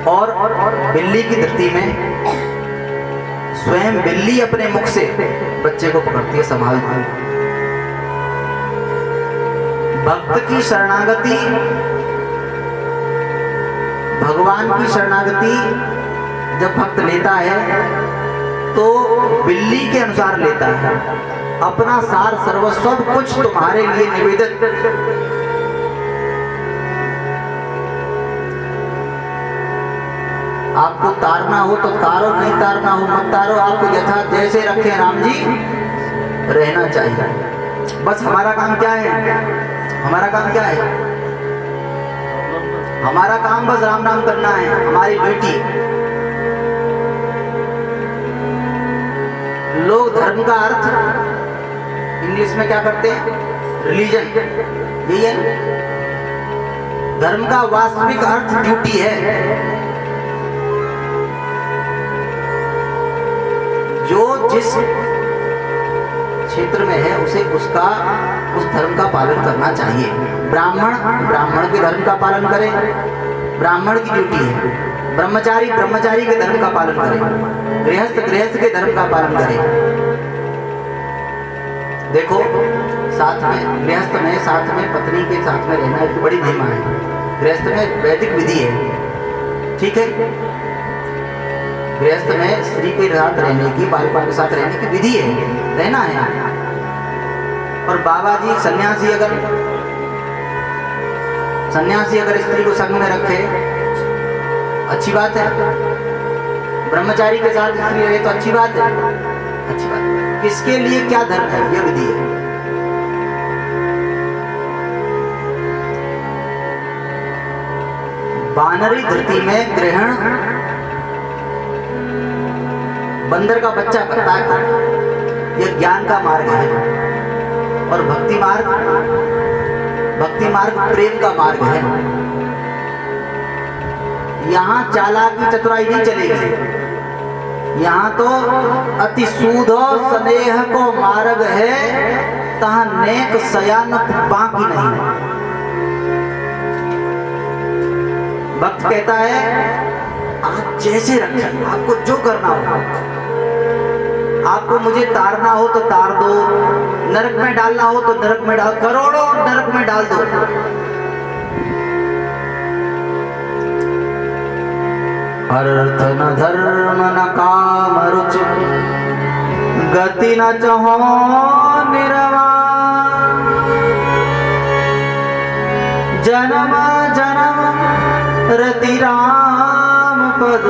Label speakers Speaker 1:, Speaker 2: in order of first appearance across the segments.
Speaker 1: और बिल्ली की धरती में स्वयं बिल्ली अपने मुख से बच्चे को पकड़ती है, संभालती है। भक्त की शरणागति, भगवान की शरणागति जब भक्त लेता है तो बिल्ली के अनुसार लेता है। अपना सार सर्वस्व सब कुछ तुम्हारे लिए निवेदित। आपको तारना हो तो तारो, नहीं तारना हो मत तारो। आपको यथा जैसे रखे राम जी रहना चाहिए। बस हमारा काम क्या है? हमारा काम क्या है? हमारा काम बस राम नाम करना है। हमारी बेटी, लोग धर्म का अर्थ इंग्लिश में क्या करते हैं? रिलीजन, यही है। धर्म का वास्तविक अर्थ ड्यूटी है। जो जिस क्षेत्र में है उसे उसका उस धर्म का पालन करना चाहिए। ब्राह्मण ब्राह्मण के धर्म का पालन करे, ब्राह्मण की ड्यूटी है। ब्रह्मचारी ब्रह्मचारी के धर्म का पालन करे, गृहस्थ गृहस्थ के धर्म का पालन करे। देखो साथ में गृहस्थ में साथ में पत्नी के साथ में रहना एक बड़ी महिमा है। गृहस्थ में वैदिक विधि है, ठीक है। गृहस्थ में स्त्री के साथ रहने की, बालकों के साथ रहने की विधि है, रहना है। और बाबा जी सन्यासी अगर स्त्री को संग में रखे अच्छी बात है। ब्रह्मचारी के साथ स्त्री रहे तो अच्छी बात है, अच्छी बात है। किसके लिए क्या धर्म है, यह विधि है। वानरी धरती में ग्रहण बंदर का बच्चा करता है, यह ज्ञान का मार्ग है। और भक्ति मार्ग प्रेम का मार्ग है। यहाँ चालाकी चतुराई नहीं चलेगी। यहाँ तो अति सूध स्नेह को मार्ग है, तहाँ नेक सयान बाकी नहीं। भक्त कहता है आप जैसे रखें, आपको जो करना हो। आपको मुझे तारना हो तो तार दो, नरक में डालना हो तो नरक में डाल, करोड़ों नरक में डाल दो। अर्थ न धर्म न काम रुचि, गति न चहो निर्वाण। जन्म जन्म रति राम पद,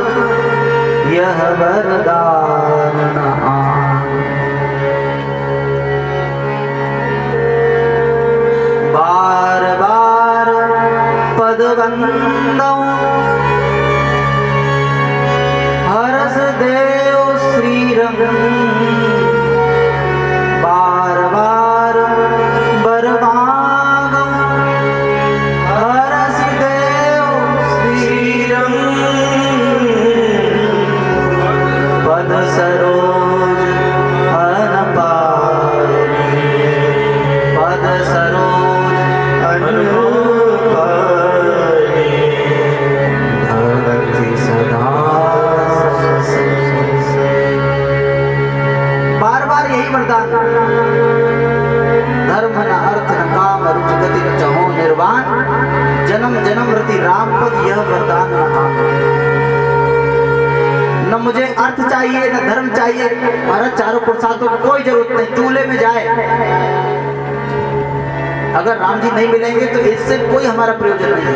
Speaker 1: यह वरदान न आन। बार बार पद बंदौ, हरस देव श्रीरंग। बार बार बर मांगौ, हरस देव श्रीरंग। पद सरोज अनपारनी, पद सरोज अनपारनी। भक्ति सदा। बार बार यही वरदान, धर्म न अर्थ न काम रुचि, गति न चहो निर्वाण। जन्म जन्म रति राम पद, यह वरदान रहा। न मुझे अर्थ चाहिए न धर्म चाहिए, महाराज चारों पुरुषार्थों की कोई जरूरत नहीं। चूल्हे में जाए, अगर राम जी नहीं मिलेंगे तो इससे कोई हमारा प्रयोजन नहीं है।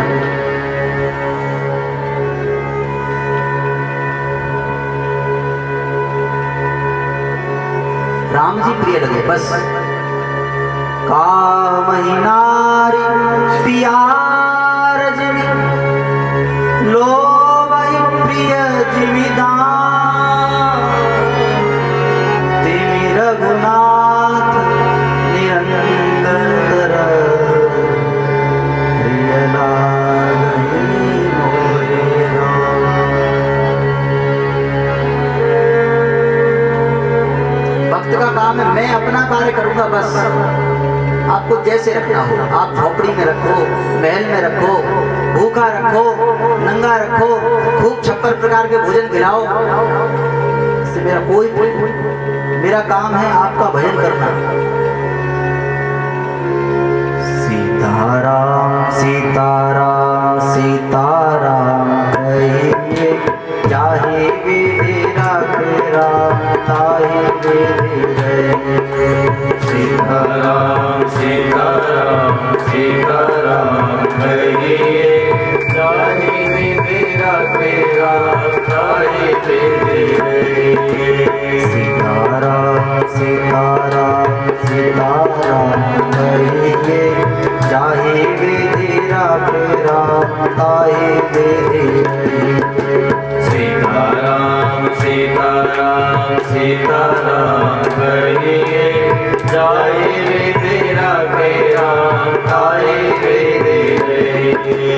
Speaker 1: राम जी प्रिय लगे बस। कामहि नारी प्यार जिमि, लोभहि प्रिय जिमि दान। तिमि रघुनाथ निरंतर, प्रिय लागहि मोरे राम। भक्त का काम है मैं अपना कार्य करूंगा बस, आपको जैसे रखना हो, आप झोपड़ी में रखो, महल में रखो, भूखा रखो, नंगा रखो, खूब 56 प्रकार के भोजन खिलाओ, इससे मेरा मेरा काम है आपका भजन करना। सीताराम सीताराम सीताराम कहिए, जाहि विधि राखे राम ताहि विधि रहिए।
Speaker 2: सीताराम सीताराम सीताराम कहिए, जाहि विधि राखे राम ताहि विधि रहिए।
Speaker 1: सीताराम सीताराम सीताराम कहिए, जाहि विधि राखे राम ताहि विधि रहिए।
Speaker 2: सीताराम सीताराम सीताराम कहिए, जाहि विधि राखे राम ताहि विधि रहिए।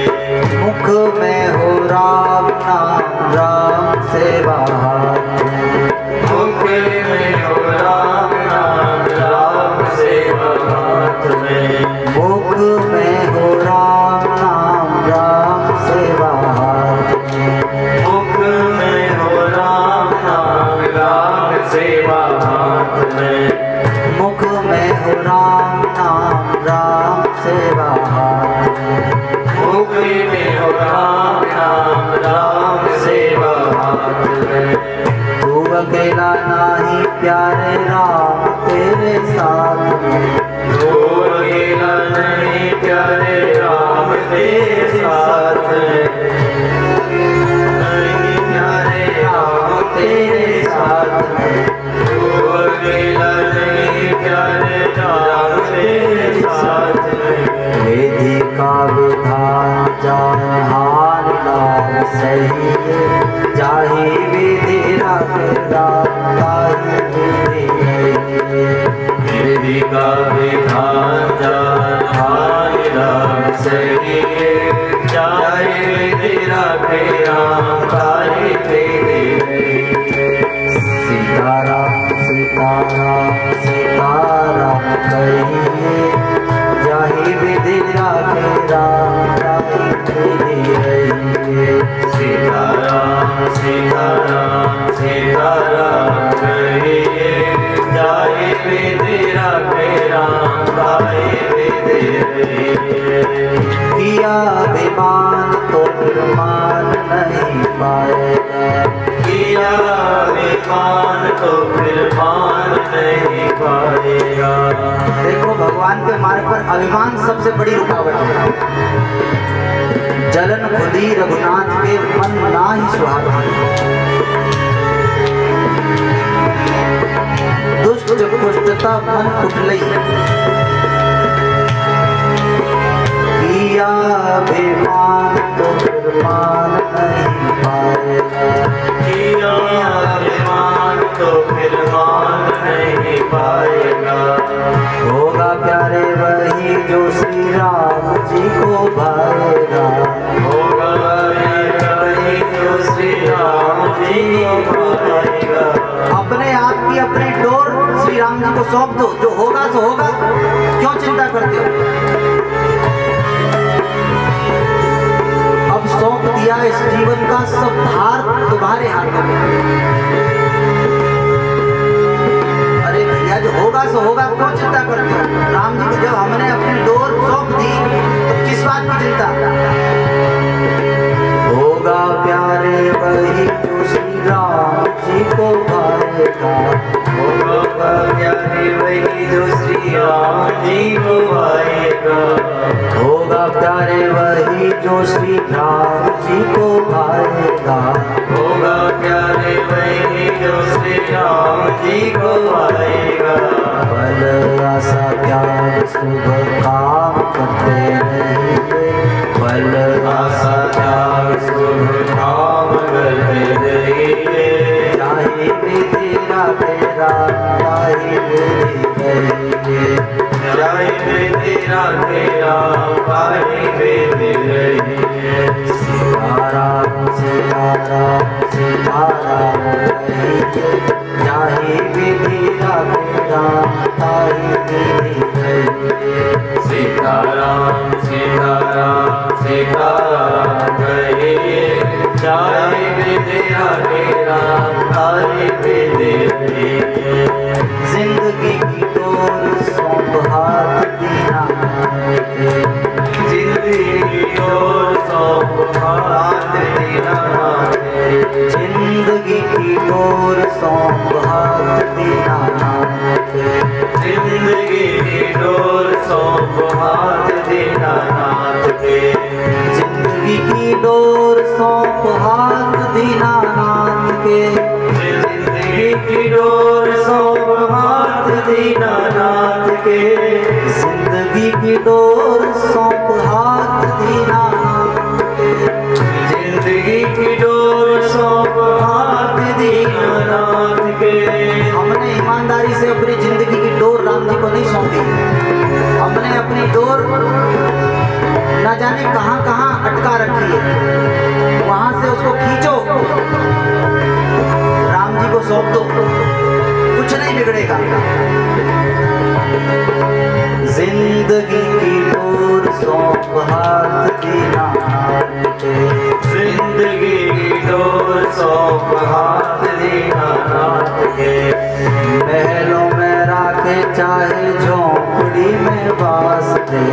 Speaker 1: मुख में हो राम नाम, राम सेवा हाथ में।
Speaker 2: मुख में हो राम नाम, राम सेवा हाथ में।
Speaker 1: मुख में हो राम नाम, राम सेवा हाथ में।
Speaker 2: मुख में हो राम नाम, राम सेवा हाथ में।
Speaker 1: मुख में हो राम नाम, राम सेवा हाथ में।
Speaker 2: मुख में हो राम नाम, राम सेवा हाथ में।
Speaker 1: तू अकेला नाही प्यारे राम तेरे साथ में।
Speaker 2: तू अकेला नहीं प्यारे राम तेरे साथ में। नहीं प्यारे राम तेरे साथ में। तू अकेला नहीं प्यारे राम तेरे साथ में।
Speaker 1: विधि का विधान जान हार नाम सही है, जाहि विधि राखे राम ताहि विधि रहिए।
Speaker 2: विधि का विधान जान हार राम सही है, जाहि विधि राखे राम ताहि विधि रहिए।
Speaker 1: सीताराम सीताराम सीताराम कहिए, जाहि विधि राखे राम ताहि विधि रहिए।
Speaker 2: सीताराम सीताराम सीताराम कहिए, जाहि विधि राखे राम ताहि विधि रहिए।
Speaker 1: किया अभिमान तो फिर मान नहीं पाएगा।
Speaker 2: किया विमान तो फिर मान नहीं पाएगा।
Speaker 1: देखो भगवान के मार्ग पर अभिमान सबसे बड़ी रुकावट है। जलन खुदी रघुनाथ के मन ना ही सुहाता। दुष्ट कुष्टता मन कुटलई, किया अभिमान तो फिर मान नहीं पाएगा।
Speaker 2: किया विमान तो फिर मान नहीं पाएगा।
Speaker 1: होगा प्यारे वही जो श्री राम जी को भाएगा।
Speaker 2: होगा वही जो श्री राम जी को भाएगा।
Speaker 1: अपने आप की अपनी डोर श्री राम जी को सौंप दो, जो होगा सो होगा, क्यों चिंता करते हो। अब सौंप दिया इस जीवन का सब भार तुम्हारे हाथों में। अरे भैया जो होगा सो होगा, क्यों चिंता करते हो। राम जी को जब हमने अपनी डोर सौंप दी तो किस बात की चिंता। होगा प्यारे वही जो श्री राम जी को भाएगा।
Speaker 2: होगा प्यारे वही जो श्री राम जी को भाएगा।
Speaker 1: होगा प्यारे वही जो श्री राम जी को भाएगा।
Speaker 2: होगा प्यारे वही जो श्री राम जी को भाएगा।
Speaker 1: बल आशा त्याग शुभ काम करते रहिए। बल
Speaker 2: आशा त्याग शुभ काम करते रहिए।
Speaker 1: चाहे विधि राखे राम ताहि विधि रहिए।
Speaker 2: जाहि विधि राखे राम ताहि विधि रहिए।
Speaker 1: सीताराम सीताराम सीताराम कहिए, जाहि विधि राखे राम ताहि विधि कहिए।
Speaker 2: सीताराम सीताराम सीताराम कहिए, जाहि विधि राखे राम ताहि विधि कहिए।
Speaker 1: जिंदगी की डोर सौंप हाथ दीनानाथ के,
Speaker 2: जिंदगी की डोर सौंप हाथ दीनानाथ के।
Speaker 1: जिंदगी की डोर सौंप हाथ दीनानाथ के।
Speaker 2: जिंदगी की डोर सौंप हाथ दीनानाथ के।
Speaker 1: जिंदगी की डोर सौंप हाथ दीनानाथ के।
Speaker 2: जिंदगी की डोर सौंप हाथ दीनानाथ के।
Speaker 1: जिंदगी की डोर सौंप हाथ दीनानाथ के।
Speaker 2: जिंदगी की डोर सौंप हाथ दीनानाथ के।
Speaker 1: हमने ईमानदारी से अपनी जिंदगी की डोर राम जी को नहीं सौंपी। हमने अपनी डोर न जाने कहां कहां अटका रखी है, वहां से उसको खींचो, राम जी को सौंप दो, कुछ नहीं बिगड़ेगा। जिंदगी की डोर सौंप हाथ दीनानाथ के।
Speaker 2: जिंदगी की डोर सौंप हाथ दीनानाथ के।
Speaker 1: महलों में राखे चाहे झोंपड़ी में बास दे।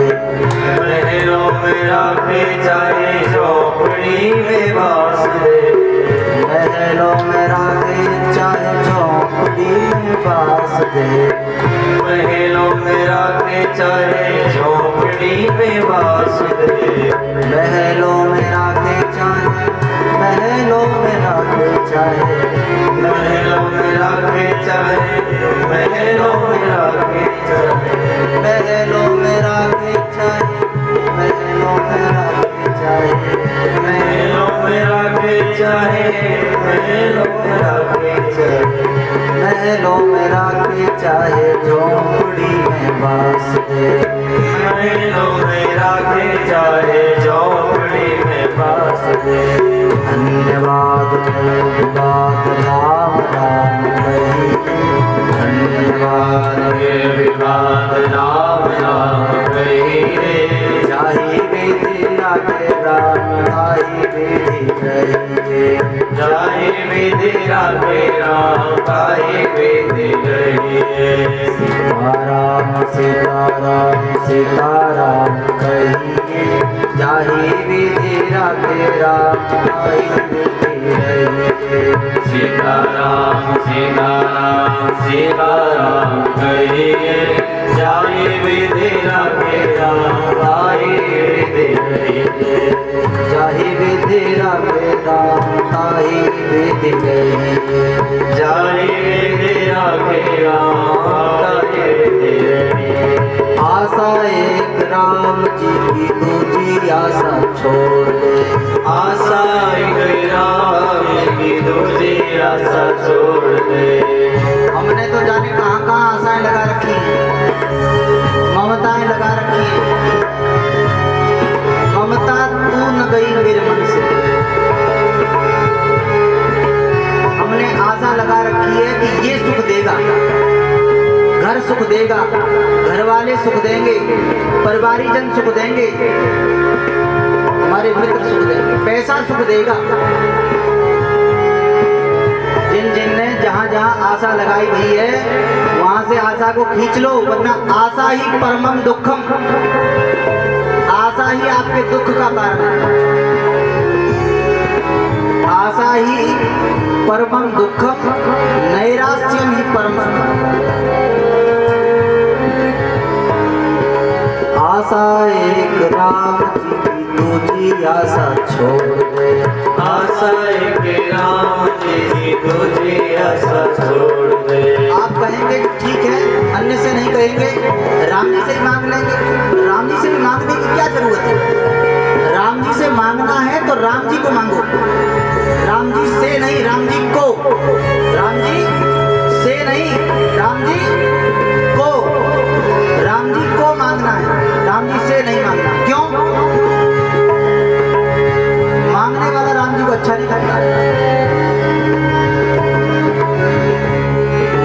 Speaker 2: महलों में राखे चाहे झोपड़ी में बास दे।
Speaker 1: महलों में राखे चाहे झोंपड़ी में बास दे।
Speaker 2: महलों में राखे चाहे झोपड़ी में बास दे।
Speaker 1: महलों में राखे चाहे, महलों में राखे चाहे,
Speaker 2: महलों में राखे चाहे, महलों में राखे चाहे।
Speaker 1: महलों में राखे चाहे, महलों में राखे चाहे,
Speaker 2: महलों में राखे चाहे, महलों में राखे चाहे।
Speaker 1: महलों में राखे चाहे झोंपड़ी में बास दे।
Speaker 2: महलों में राखे चाहे झोपड़ी में बास दे।
Speaker 1: धन्यवाद निर्विवाद राम राम कहिए। धन्यवाद
Speaker 2: निर्विवाद राम राम कहिए।
Speaker 1: जाहि विधि राखे राम ताहि विधि कहिए।
Speaker 2: जाहि विधि राखे राम ताहि विधि कहिए।
Speaker 1: सीताराम सीताराम सीताराम कहिए, जाहि विधि राखे राम ताहि विधि कहिए।
Speaker 2: सीताराम सीताराम सीताराम कहिए, जाहि विधि राखे राम ताहि विधि कहिए।
Speaker 1: जाहि विधि राखे राम ताहि विधि कहिए।
Speaker 2: जाहि विधि राखे राम ताहि विधि कहिए।
Speaker 1: आशा एक राम जी की, दूजी आशा छोड़ दे।
Speaker 2: आशा एक राम की, दूसरी आशा छोड़ दे।
Speaker 1: हमने तो जाने कहाँ कहाँ आशाएं लगा रखी हैं, ममताएं लगा रखी हैं। ममता तू न गई मेरे मन से। हमने आशा लगा रखी है कि ये सुख देगा, घर सुख देगा, घर वाले सुख देंगे, परिवारीजन सुख देंगे, हमारे मित्र सुख देंगे, पैसा सुख देगा। जिन जिन ने जहाँ जहाँ आशा लगाई हुई है, वहां से आशा को खींच लो, वरना आशा ही परमम दुखम। आशा ही आपके दुख का कारण है। आशा ही परमम दुखम, नैराश्यम ही परमम। आशा एक राम जी की, दूजी आशा छोड़ दे।
Speaker 2: आशा एक राम जी की, दूसरी आशा छोड़ दे।
Speaker 1: आप कहेंगे ठीक है, अन्य से नहीं कहेंगे, राम जी से ही मांग लेंगे। राम जी से भी मांगने की क्या जरूरत है? राम जी से मांगना है तो राम जी को मांगो, राम जी से नहीं, राम जी को। राम जी से नहीं, राम जी को। राम जी को मांगना है, राम जी से नहीं मांगना। क्यों? मांगने वाला राम जी को अच्छा नहीं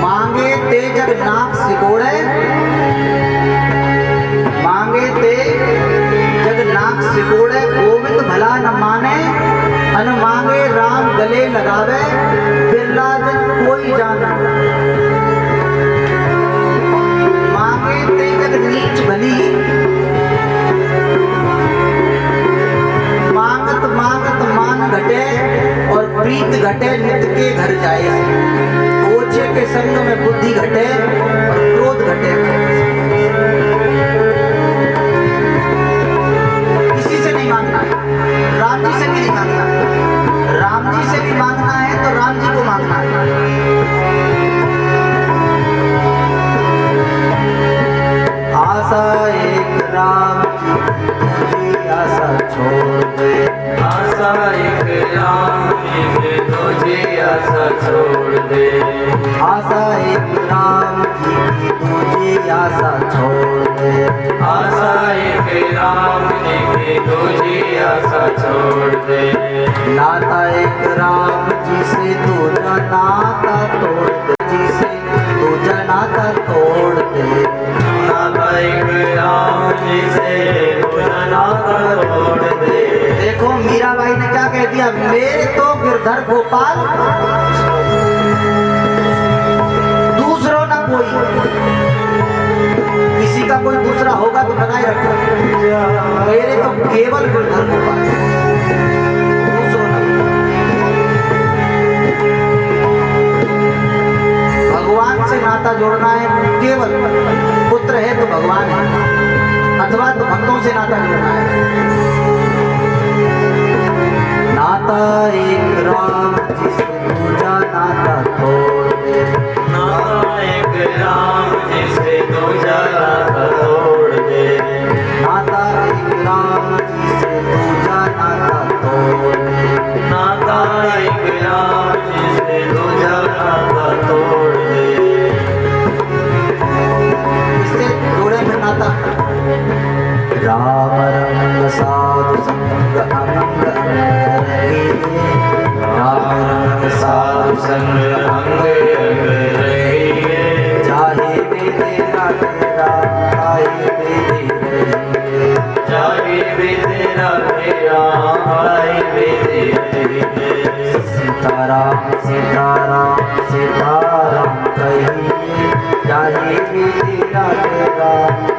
Speaker 1: मांगे ते जग नाक सिकोड़े, मांगे ते जग नाक सिकोड़े, गोविंद भला न माने, अन मांगे राम गले लगावे, बिरला जग कोई जाने। मांगे ते जग नीच भली, मांगत मांगत मान घटे, और प्रीत घटे नित के घर जाए। ओछे के संग में बुद्धि घटे, और क्रोध घटे। किसी से नहीं मांगना है, राम जी से भी नहीं मांगना है। राम जी से भी मांगना है तो राम जी को मांगना है। आशा एक राम की आशा छोड़ दे,
Speaker 2: आशा एक राम की तुझे आशा छोड़ दे,
Speaker 1: आशा एक राम की तुझे आशा छोड़ दे,
Speaker 2: आशा एक राम की तुझे आशा छोड़ दे,
Speaker 1: नाता एक राम जी से तुझा नाता तोड़ दे, जी से तुझा नाता तोड़ दे।
Speaker 2: नाता एक राम जी से तुझा नाता तोड़ दे।
Speaker 1: देखो मीराबाई ने क्या कह दिया, मेरे तो गिरधर गोपाल दूसरों ना कोई, किसी का कोई दूसरा होगा तो बनाए रखो, मेरे तो केवल गिरधर गोपाल, दूसरों ना। भगवान से नाता जोड़ना है, केवल पुत्र है तो भगवान है, अथवा तो भक्तों से नाता जोड़ना है। नाता एक राम जिसे तुझा नाता तोड़ दे,
Speaker 2: नाता एक राम जिसे तुझा नाता तोड़ दे,
Speaker 1: नाता एक राम जिसे तुझा नाता तोड़ दे,
Speaker 2: नाता एक राम जिसे तुझा नाता तोड़ दे।
Speaker 1: इससे जोड़े फिर नाता। राम रंग साधु संग अंग रंगे, राम रंग साधु संग
Speaker 2: अंग अंग रंगे,
Speaker 1: चाहे वे तेरा तेरा आए वे तेरे,
Speaker 2: चाहे वे तेरा तेरा आए वे तेरे।
Speaker 1: सीताराम सीताराम सीताराम कहिए, चाहे वे तेरा तेरा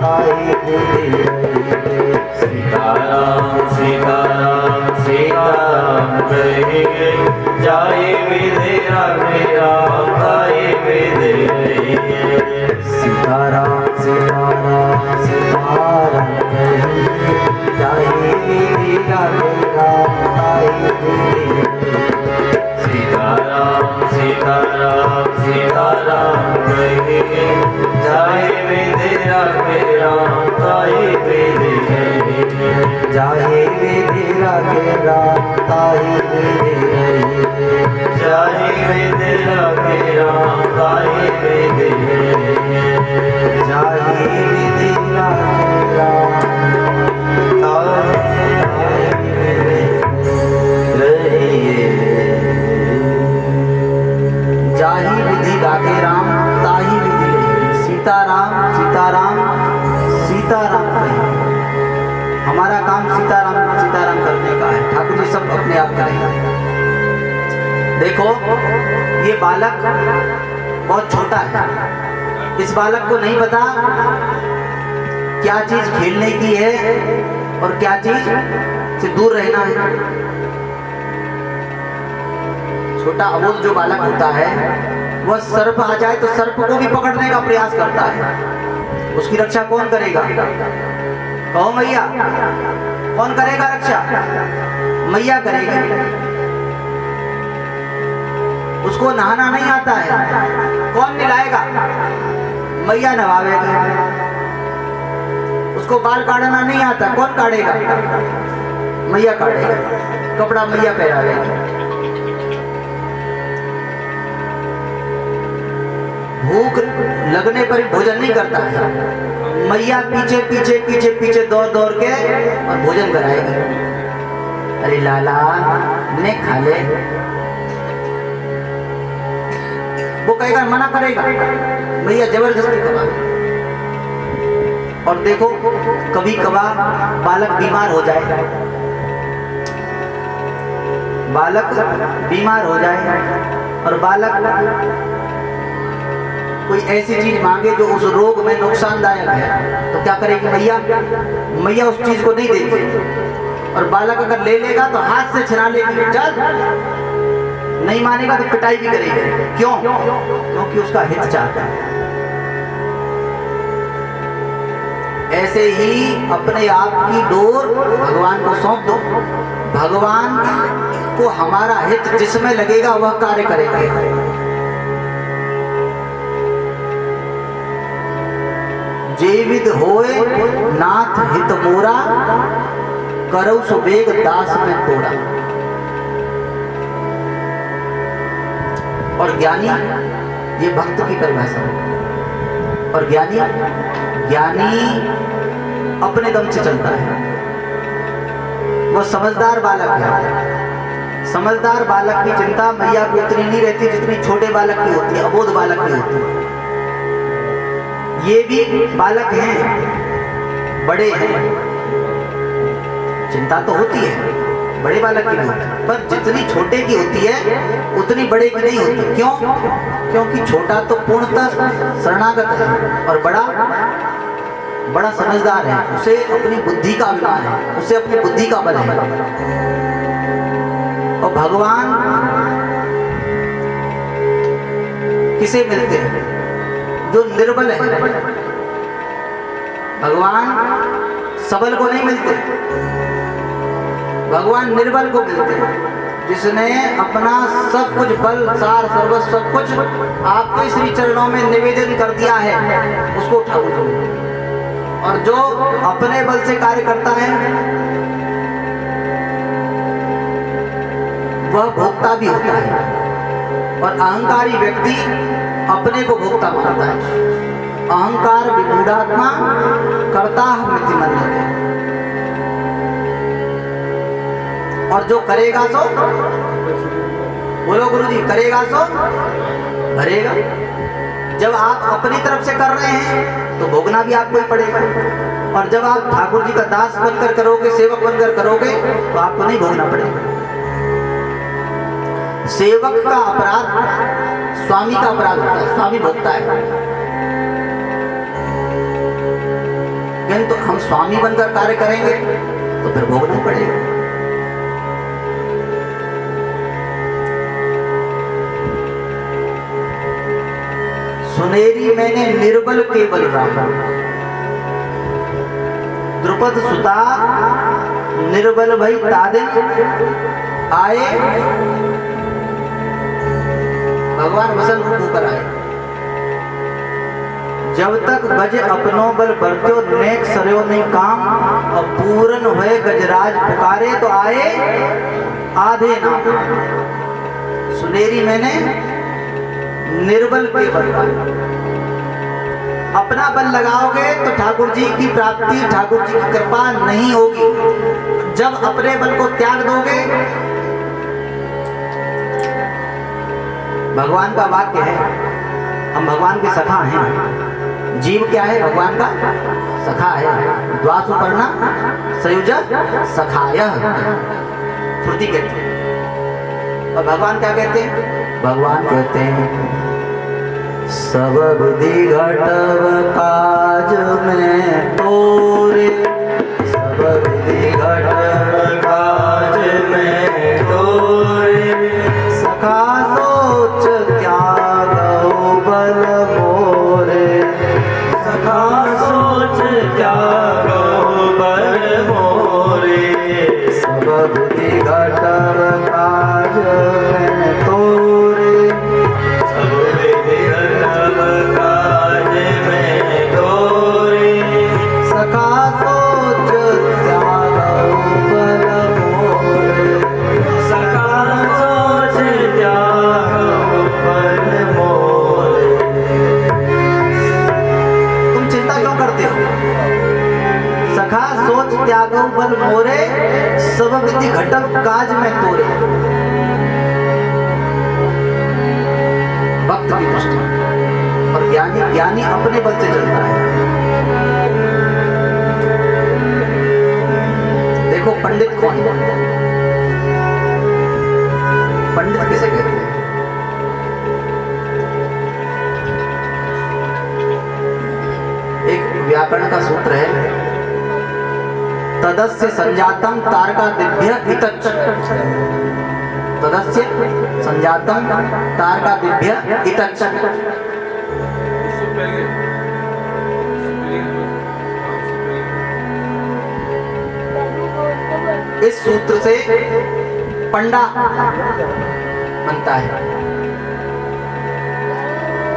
Speaker 1: आए वे तेरे।
Speaker 2: सीताराम सीताराम सीताराम कहिए, जाए वे तेरा तेरा आए वे तेरे।
Speaker 1: सीताराम सीताराम सीताराम कहिए, चाहे वे तेरा तेरा आए वे तेरे।
Speaker 2: सीताराम सीताराम सीताराम कहिए, जाए वे तेरा तेरा आए वे तेरे।
Speaker 1: चाहे वे तेरा तेरा आए वे तेरे,
Speaker 2: चाहे वे तेरा तेरा आए वे तेरे।
Speaker 1: चाहे वे तेरा तेरा आए वे जाहि विधि गाके राम ताहि विधि रही। सीताराम सीताराम सीताराम कहे। हमारा काम सीताराम सीताराम करने का है, ठाकुर जी सब अपने आप करेंगे। देखो ये बालक बहुत छोटा है, इस बालक को नहीं पता क्या चीज खेलने की है और क्या चीज से दूर रहना है। छोटा अबोध जो बालक होता है वह सर्प आ जाए तो सर्प को भी पकड़ने का प्रयास करता है। उसकी रक्षा कौन करेगा? कहो मैया, कौन करेगा रक्षा? मैया करेगी। उसको नहाना नहीं आता है, कौन नहलाएगा? मैया नहवावेगी। उसको बाल काटना नहीं आता, कौन काटेगा? मैया काटेगी। कपड़ा मैया पहनावेगी। भूख लगने पर भोजन नहीं करता है, मैया पीछे पीछे पीछे पीछे दौड़ दौड़ के और भोजन कराएगी। अरे लाला ने खा ले, वो कहेगा मना करेगा, भैया जबरदस्ती खवा। और देखो कभी कभार बालक बीमार हो जाए, बालक बीमार हो जाए और बालक कोई ऐसी चीज मांगे जो उस रोग में नुकसानदायक है, तो क्या करेगी मैया? मैया उस चीज को नहीं देगी। और बालक अगर ले लेगा तो हाथ से छिना लेगी, चल, नहीं मानेगा तो पिटाई भी करेगी। क्यों? क्योंकि उसका हित चाहता है। ऐसे ही अपने आप की डोर भगवान को सौंप दो, भगवान को हमारा हित जिसमें लगेगा वह कार्य करेगा। जेविद होए नाथ हित मोरा, करौ सुबेग दास में तोड़ा। और ज्ञानी, ये भक्त की परिभाषा है। और ज्ञानी अपने दम से चलता है, वो समझदार बालक है। समझदार बालक की चिंता मैया को उतनी नहीं रहती जितनी छोटे बालक की होती है, अबोध बालक की होती है। ये भी बालक हैं, बड़े हैं, चिंता तो होती है, बड़े बालक की भी होती है, पर जितनी छोटे की होती है उतनी बड़े की नहीं होती। क्यों? क्योंकि छोटा तो पूर्णतः शरणागत है और बड़ा समझदार है, उसे अपनी बुद्धि का अभिमान है, उसे अपनी बुद्धि का बल है। और भगवान किसे मिलते हैं? जो निर्बल है। भगवान सबल को नहीं मिलते, भगवान निर्बल को मिलते हैं। जिसने अपना सब कुछ बल सार सर्वस्व सब कुछ आपके श्री चरणों में निवेदन कर दिया है, उसको ठाकुर को। और जो अपने बल से कार्य करता है वह भोक्ता भी होता है। और अहंकारी व्यक्ति अपने को भोक्ता मानता है। अहंकार विमूढ़ात्मा कर्ता मिति मन्यते। और जो करेगा सो, बोलो गुरुजी, करेगा सो भरेगा। जब आप अपनी तरफ से कर रहे हैं तो भोगना भी आपको ही पड़ेगा। और जब आप ठाकुर जी का दास बनकर करोगे, सेवक बनकर करोगे, तो आपको नहीं भोगना पड़ेगा। सेवक का अपराध स्वामी का अपराध होता है, स्वामी भोगता है। किंतु हम स्वामी बनकर कार्य करेंगे तो फिर भोगना पड़ेगा। सुनेरी मैंने निर्बल केवल रामा, द्रुपद सुता निर्बल भई तादिन आए, भगवान वसन रूप होकर आए। जब तक गज अपनो बल बरत्यो नेक सरयो नहीं काम, अब पूरन हुए गजराज पुकारे तो आए आधे नाम। सुनेरी मैंने निर्बल के बल, अपना बल लगाओगे तो ठाकुर जी की प्राप्ति, ठाकुर जी की कृपा नहीं होगी। जब अपने बल को त्याग दोगे, भगवान का वाक्य है, हम भगवान के सखा हैं। जीव क्या है? भगवान का सखा है। द्वासुपर्णा सयुजा सखायः, श्रुति कहते हैं। और भगवान क्या कहते हैं? भगवान कहते हैं सब विधि घटव काज में तोरे, सब विधि घटव काज में तोरे, सखा सोच त्यागौ बल मोरे,
Speaker 2: सखा सोच त्यागौ बल मोरे,
Speaker 1: सब विधि घटव काज में तोरे,
Speaker 2: सब विधि घटव काज में तोरे,
Speaker 1: सखा सोच त्यागौ बल मोरे,
Speaker 2: सखा सोच त्यागौ बल मोरे।
Speaker 1: तुम चिंता क्यों करते हो? सखा सोच त्यागौ बल मोरे, सब विधि घटव प्रकाशित हो रहे हैं भक्त की दृष्टि। और ज्ञानी अपने बल से चलता है। देखो पंडित कौन है? पंडित किसे कहते हैं? एक व्याकरण का सूत्र है, तदस्य संजातम तारका दिव्य इतच्च। तदस्य संजातम तारका दिव्य इतच्च। इस सूत्र से पंडा बनता है।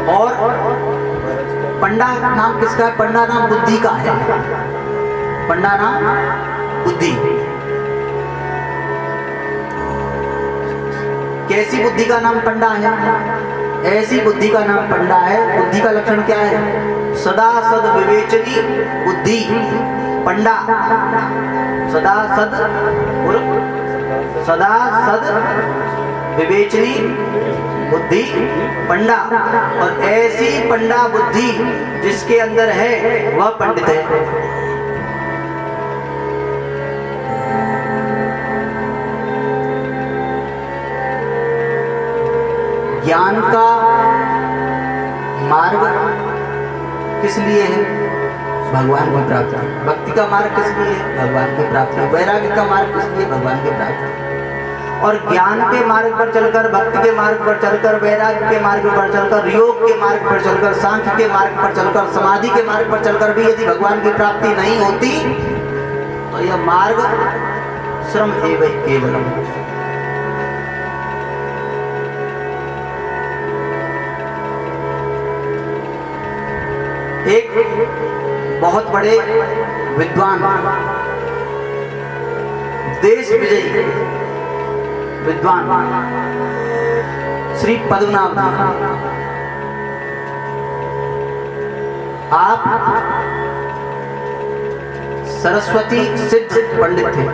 Speaker 1: और पंडा नाम किसका है? पंडा नाम बुद्धि का है। पंडा नाम बुद्धि। कैसी बुद्धि का नाम पंडा है? ऐसी बुद्धि का नाम पंडा है। बुद्धि का लक्षण क्या है? सदा सद विवेचनी बुद्धि पंडा। सदा सद विवेचनी बुद्धि पंडा। और ऐसी पंडा बुद्धि जिसके अंदर है वह पंडित है। ज्ञान का मार्ग किस लिए है? भगवान की प्राप्ति। भक्ति का मार्ग किस लिए है? भगवान की प्राप्ति। वैराग्य का मार्ग किस लिए? भगवान की प्राप्ति। और ज्ञान के मार्ग पर चलकर, भक्ति के मार्ग पर चलकर, वैराग्य के मार्ग पर चलकर, योग के मार्ग पर चलकर, सांख्य के मार्ग पर चलकर, समाधि के मार्ग पर चलकर भी यदि भगवान की प्राप्ति नहीं होती तो यह मार्ग श्रम एवं केवलम। एक बहुत बड़े विद्वान, देश विजयी विद्वान श्री पद्मनाभ, आप सरस्वती सिद्ध पंडित थे।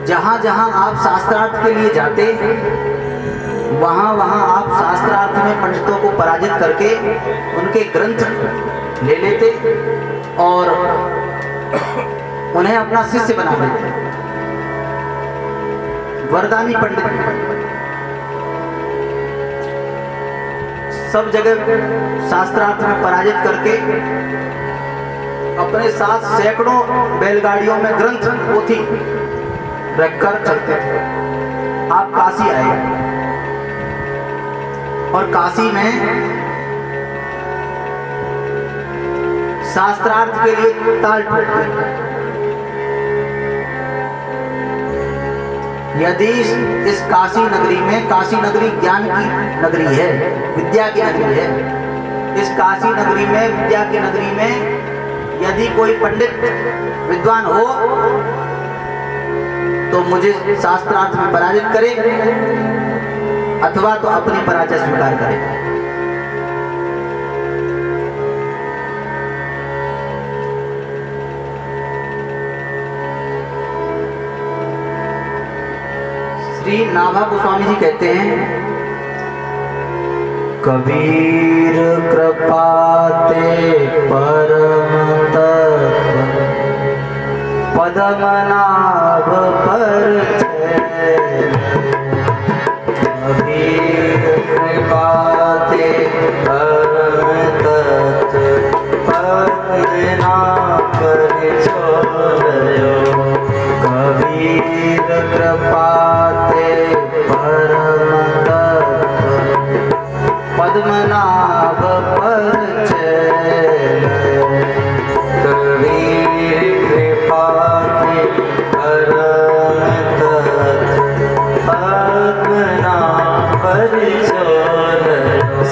Speaker 1: जहां जहां आप शास्त्रार्थ के लिए जाते वहां वहां आप शास्त्रार्थ में पंडितों को पराजित करके उनके ग्रंथ ले लेते और उन्हें अपना शिष्य बना लेते। वरदानी पंडित। सब जगह शास्त्रार्थ में पराजित करके अपने साथ सैकड़ों बैलगाड़ियों में ग्रंथ पोथी रखकर चलते थे। आप काशी आए और काशी में शास्त्रार्थ के लिए ताल ठोकते। यदि इस काशी नगरी में, काशी नगरी ज्ञान की नगरी है, विद्या की नगरी है, इस काशी नगरी में, विद्या की नगरी में यदि कोई पंडित विद्वान हो तो मुझे शास्त्रार्थ में पराजित करे अथवा तो अपनी पराजय स्वीकार करे। श्री नाभा गोस्वामी जी कहते हैं, कबीर कृपाते परम तत्व पद्मनाभ परिचय। कबीर कृपाते परम तत्व पद्मनाभ परिचय। कबीर कृपाते परम तत्व पद्मनाभ परिचय। कबीर कृपाते परम तत्व पद्मनाभ परिचय।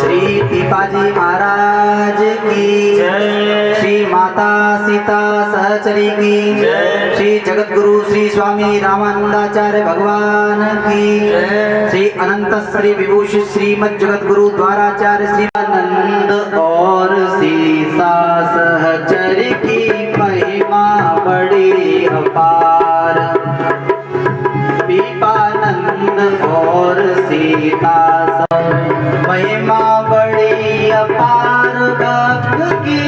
Speaker 1: श्री पीपाजी महाराज की जय। श्री माता सीता सहचरी की जय। श्री जगत गुरु श्री स्वामी रामानंदाचार्य भगवान की जय। श्री अनंत श्री विभूषित श्रीमद जगत गुरु द्वाराचार्य श्री आनंद और सीसा सहचरी बड़ी अपार, पीपानंद और सीता महिमा बड़ी अपार, भक्त की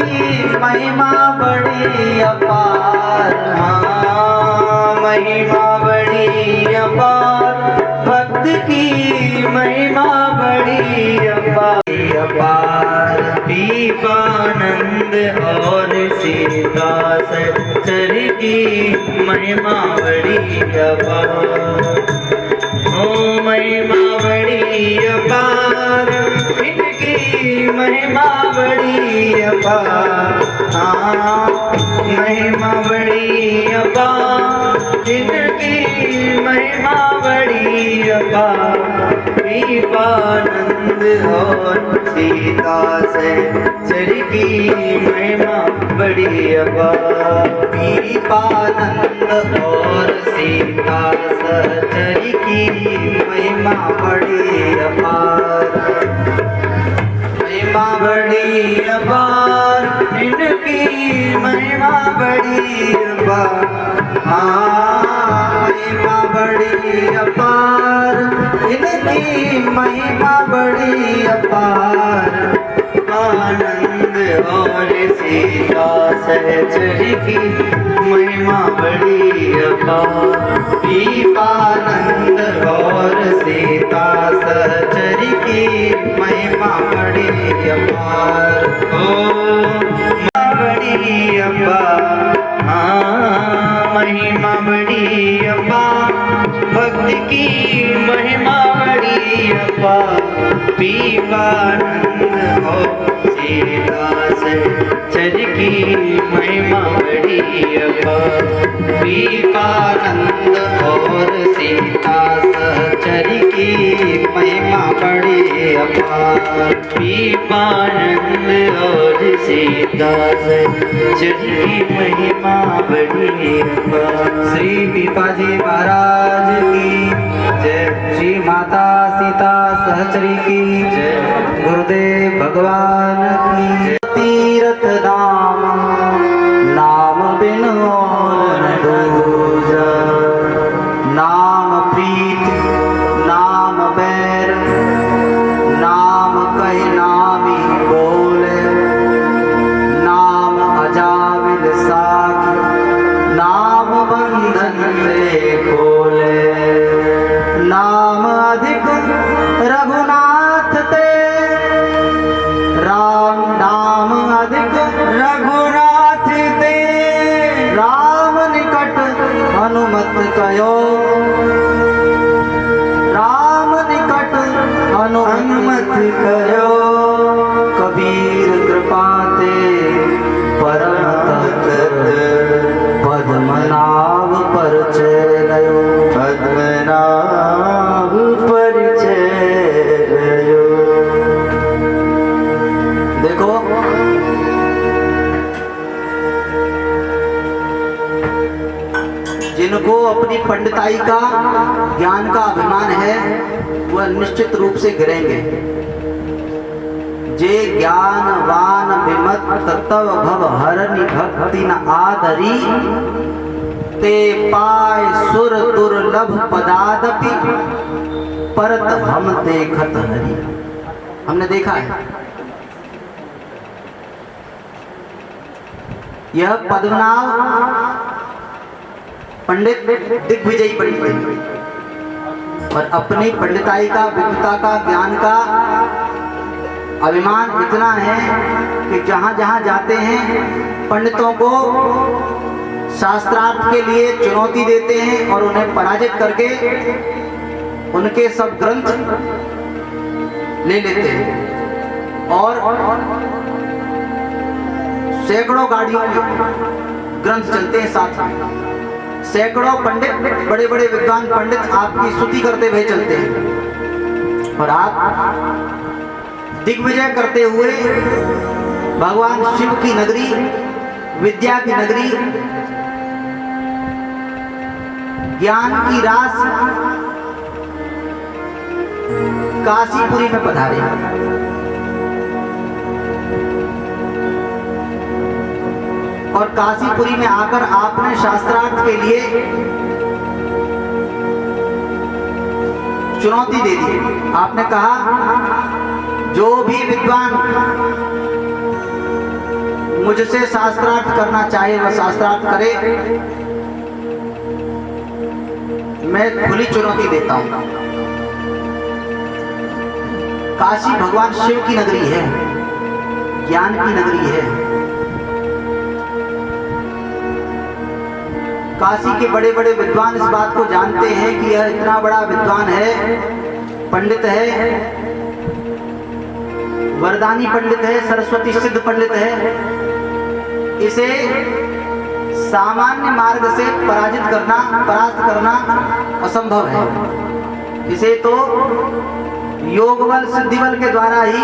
Speaker 1: महिमा बड़ी अपार।
Speaker 2: हाँ, महिमा बड़ी अपार, भक्त की महिमा बड़ी अपार। पीपानंद और सीता सहचर की महिमा बड़ी अपार। ओ महिमा बड़ी अपार, इनकी महिमा बड़ी अपार। हाँ, महिमा बड़ी अपार, इनकी महिमा बड़ी अपार। पीपानंद और सीता सहचर की महिमा बड़ी अपार।
Speaker 1: पीपानंद और सीता सहचर की महिमा बड़ी अपार,
Speaker 2: महिमा बड़ी अपार, इनकी महिमा बड़ी अपार।
Speaker 1: हाँ, महिमा बड़ी अपार, इनकी महिमा बड़ी अपार।
Speaker 2: आनंद और सीता सहचर की महिमा बड़ी अपार।
Speaker 1: पीपानंद और सीता सहचर की महिमा बड़ी अपार।
Speaker 2: महिमा बड़ी अपार। हाँ, महिमा बड़ी अपार, भक्ति की महिमा बड़ी अपार। पीपानंद और सीता सहचर की महिमा बड़ी अपार।
Speaker 1: पीपानंद और सीता सहचर की महिमा बड़ी अपार।
Speaker 2: पीपानंद और सीता सहचर की महिमा बड़ी अपार।
Speaker 1: श्री पीपाजी महाराज की जय। श्री माता सीता सहचरी की जय। गुरुदेव भगवान की जय। तीर्थ धाम नाम बिन और न दूजा, नाम प्रीत नाम बैर, नाम कह नामी बोले, नाम अजामिल साखी, नाम बंधन ले खोले। नाम अधिक रघुनाथ ते, राम नाम अधिक
Speaker 2: रघुनाथ ते,
Speaker 1: राम निकट हनुमत कयो, राम निकट हनुमत कयो। कबीर कृपा ते परम तत्व, पद्मनाभ परिचय लयो,
Speaker 2: पद्मनाभ परिचय लयो।
Speaker 1: देखो जिनको अपनी पंडिताई का ज्ञान का अभिमान है वह निश्चित रूप से गिरेंगे। जे ज्ञानवान विमत तव भव हरनि भक्ति न आदरी, ते पाय सुर दुर्लभ पदादपि परत हम देखत हरि। हमने देखा है यह पद्मनाभ पंडित दिग्विजयी पंडित और अपनी पंडिताई का विद्वता का ज्ञान का अभिमान इतना है कि जहां जहां जाते हैं पंडितों को शास्त्रार्थ के लिए चुनौती देते हैं और उन्हें पराजित करके उनके सब ग्रंथ ले लेते हैं और सैकड़ों गाड़ियों में ग्रंथ चलते हैं साथ में। सैकड़ों पंडित बड़े बड़े विद्वान पंडित आपकी स्तुति करते हुए चलते हैं और आप दिग्विजय करते हुए भगवान शिव की नगरी, विद्या की नगरी, ज्ञान की रास काशीपुरी में पधारे। और काशीपुरी में आकर आपने शास्त्रार्थ के लिए चुनौती दे दी। आपने कहा जो भी विद्वान मुझसे शास्त्रार्थ करना चाहे वह शास्त्रार्थ करे, मैं खुली चुनौती देता हूं। काशी भगवान शिव की नगरी है, ज्ञान की नगरी है। काशी के बड़े बड़े विद्वान इस बात को जानते हैं कि यह इतना बड़ा विद्वान है, पंडित है, वरदानी पंडित है, सरस्वती सिद्ध पंडित है। इसे सामान्य मार्ग से परास्त करना असंभव है। इसे तो योग बल सिद्धि बल के द्वारा ही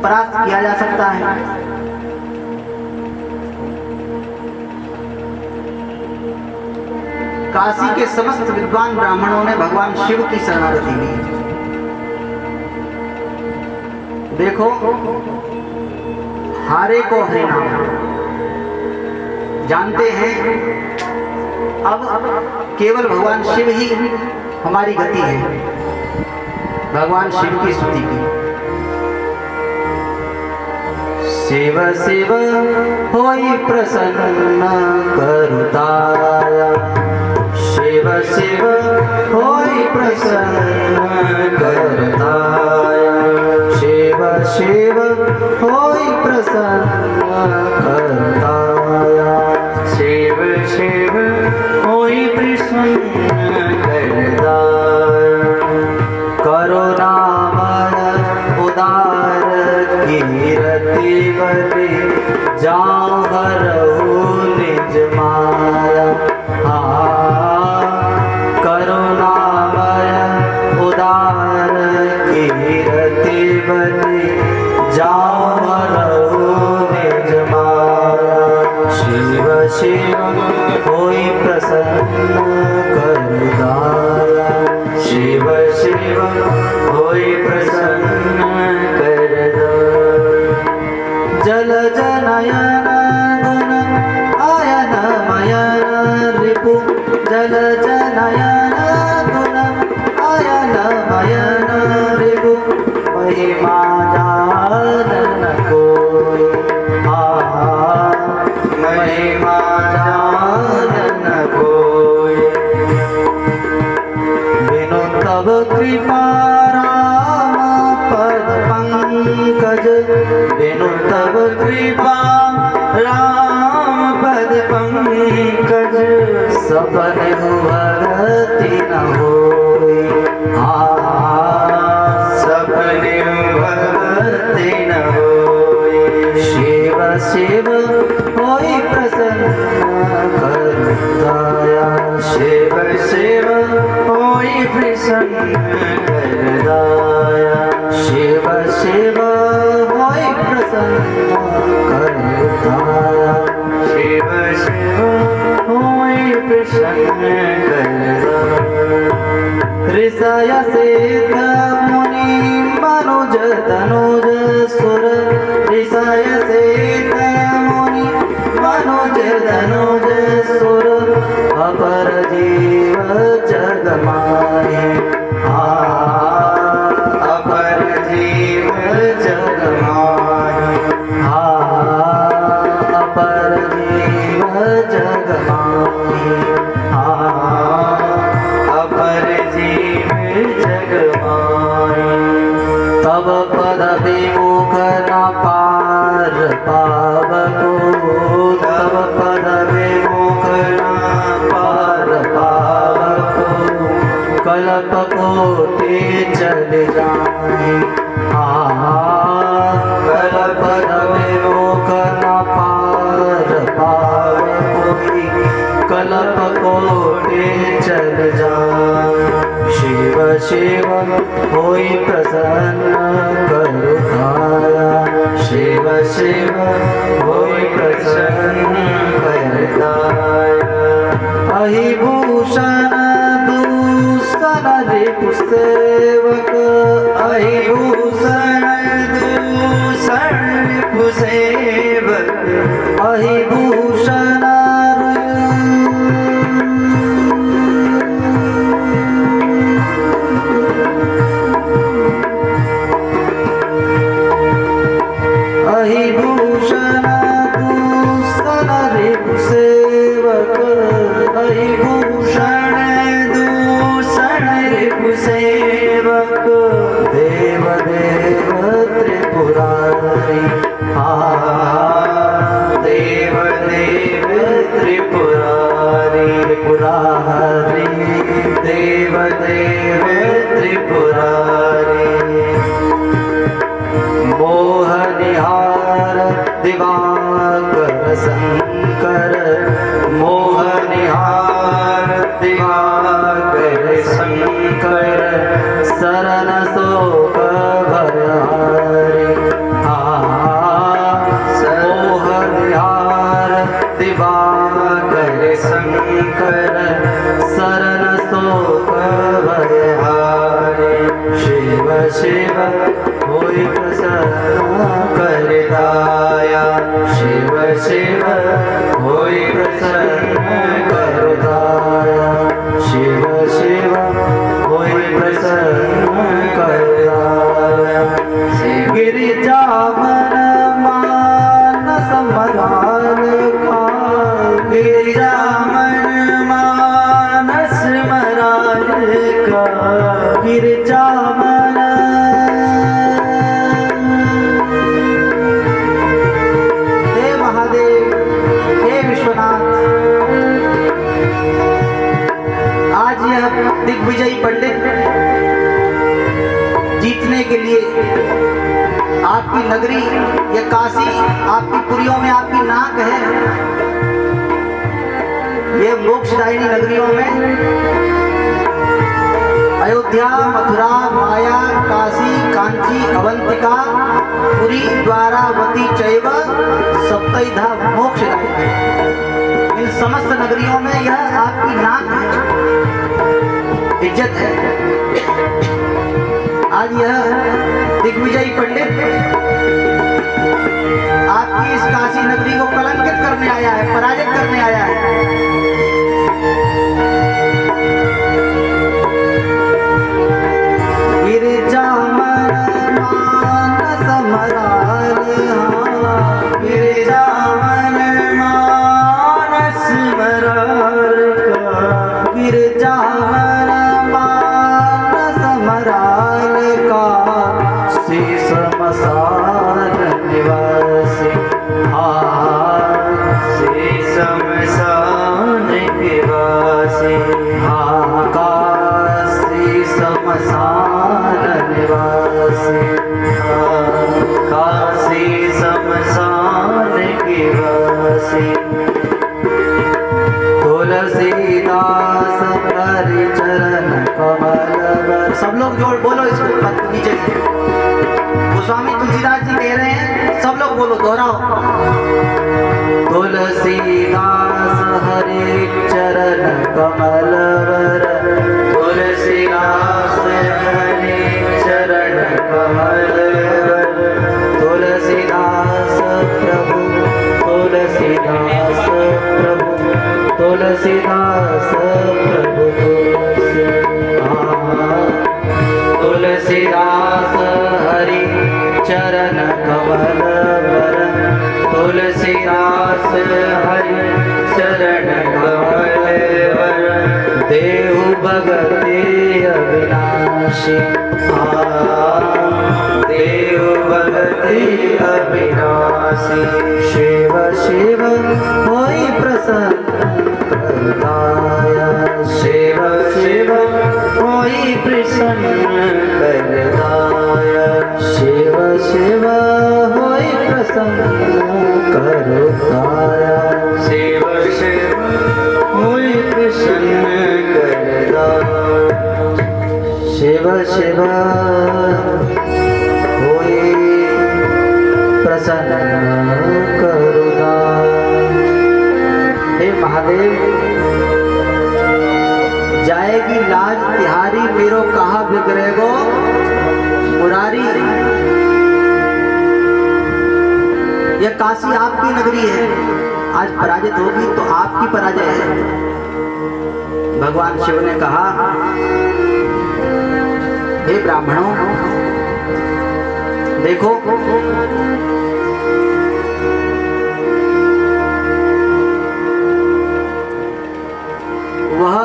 Speaker 1: परास्त किया जा सकता है। काशी के समस्त विद्वान ब्राह्मणों ने भगवान शिव की शरणागति ली। देखो, हारे को हरि नाम जानते हैं। अब केवल भगवान शिव ही हमारी गति है, भगवान शिव की स्तुति की। शिव शिव होई प्रसन्न करुताया, शिव शिव होई प्रसन्न करुताया, शिव शिव होई प्रसन्न करुताया,
Speaker 2: शिव शिव होई प्रसन्न करताया।
Speaker 1: करुणामय उदार कीरति बलि जाऊं हरऊ निज माया। करुणामय उदार कीरति बलि जाऊं हरऊ निज माया। शिव शिव होई प्रसन्न करुदाया,
Speaker 2: शिव शिव होई प्रसन्न करताया।
Speaker 1: जल जनयन गुण आयन मयन रिपु, जल जनयन गुण आयन मयन रिपु, महिमा जानन कोई।
Speaker 2: महिमा जानन कोई।
Speaker 1: बिनु तब कृपा राम पद पंकज, बिनु तब कृपा
Speaker 2: राम पद पंकज,
Speaker 1: सपन भगति न होई।
Speaker 2: सपने भगति न होई।
Speaker 1: शिव शिव होई प्रसन्न करुताया,
Speaker 2: शिव शिव होई प्रसन्न करताया।
Speaker 1: शिव शिव होई प्रसन्न करुताया।
Speaker 2: शिव शिव होई प्रसन्न करताया।
Speaker 1: ऋषय सिद्ध मुनि मनुज तनुज सुर, ऋषय सिद्ध मुनि मनुज तनुज सुर, अपर जीव जग माहे।
Speaker 2: अपर जीव जग माहे।
Speaker 1: अपर जीव जग माहे।
Speaker 2: अपर जीव जग माहे।
Speaker 1: तब पद विमुख न पार पावको, तब पद विमुख न पार पावको, कल्प कोटि चल जाए। कल्प पद विमुख न पार पावको, कल्प कोटि चल जाए। शिव शिव होई प्रसन्न करुताया, शिव शिव होई प्रसन्न करताया। अहि भूषण दूषण रिपु सेवक, अहि भूषण
Speaker 2: दूषण रिपु सेवक,
Speaker 1: अहि
Speaker 2: देव देव त्रिपुरारी
Speaker 1: त्रिपुरारी
Speaker 2: देव देव त्रिपुरारी
Speaker 1: मोहनिहार दिवाकर शंकर
Speaker 2: मोहनिहार दिवाकर शंकर
Speaker 1: शरण शोक भयहारी मोहनिहार दिवाकर
Speaker 2: शंकर
Speaker 1: शरण शोक भयहारी शिव शिव होई प्रसन्न कर दाया
Speaker 2: शिव शिव होई प्रसन्न कर
Speaker 1: दाया शिव शिव होई प्रसन्न कर दाया गिरिजा मन मानस मराल का गिरिजा मन मानस मराल का गिरिजा मन हे महादेव हे विश्वनाथ आज यह दिग्विजयी पंडित जीतने के लिए आपकी नगरी या काशी आपकी पुरियों में आपकी नाक है ये मोक्षदायिनी नगरियों में अयोध्या मथुरा माया काशी कांची अवंतिका पुरी द्वारावती चैव सप्तैधा मोक्षदायिनी इन समस्त नगरियों में यह आपकी नाक है इज्जत है आज यह दिग्विजयी पंडित आपकी इस काशी नगरी को कलंकित करने आया है पराजित करने आया है गिरिजा मन मानस मराल गिरिजा मन मानस मराल का गिरिजा मन मानस मराल का शीश मसान निवासी
Speaker 2: शेष मसान निवासी
Speaker 1: काशी शमशान निवासी
Speaker 2: काशी शमशान निवासी
Speaker 1: तुलसीदास परिचरण कमल बर सब लोग जोड़ बोलो इसको नीचे से गोस्वामी तुलसीदास जी कह रहे हैं सब लोग बोलो दोहराओ तुलसीदास हरि चरण कमल बर
Speaker 2: तुलसीदास हरि चरण कमल
Speaker 1: तुलसीदास प्रभु तुलसीदास प्रभु तुलसीदास प्रभु तुलसीदास हरि चरण कमल बर तुलसीदास हरि चरण कमल बर देहु भगति अविनाशी
Speaker 2: देव भगति अविनाशी
Speaker 1: शिव शिव होई प्रसन्न करदाया
Speaker 2: शिव शिव होई प्रसन्न करदाया
Speaker 1: शिव शिव होई प्रसन्न करदाया
Speaker 2: शिव शिव होई प्रसन्न करदाया
Speaker 1: शिव शिव होई प्रसन्न करुदाया हे महादेव जाएगी लाज तिहारी मेरो कहा बिगड़ेगो मुरारी यह काशी आपकी नगरी है आज पराजित होगी तो आपकी पराजय है भगवान शिव ने कहा हे ब्राह्मणों देखो वह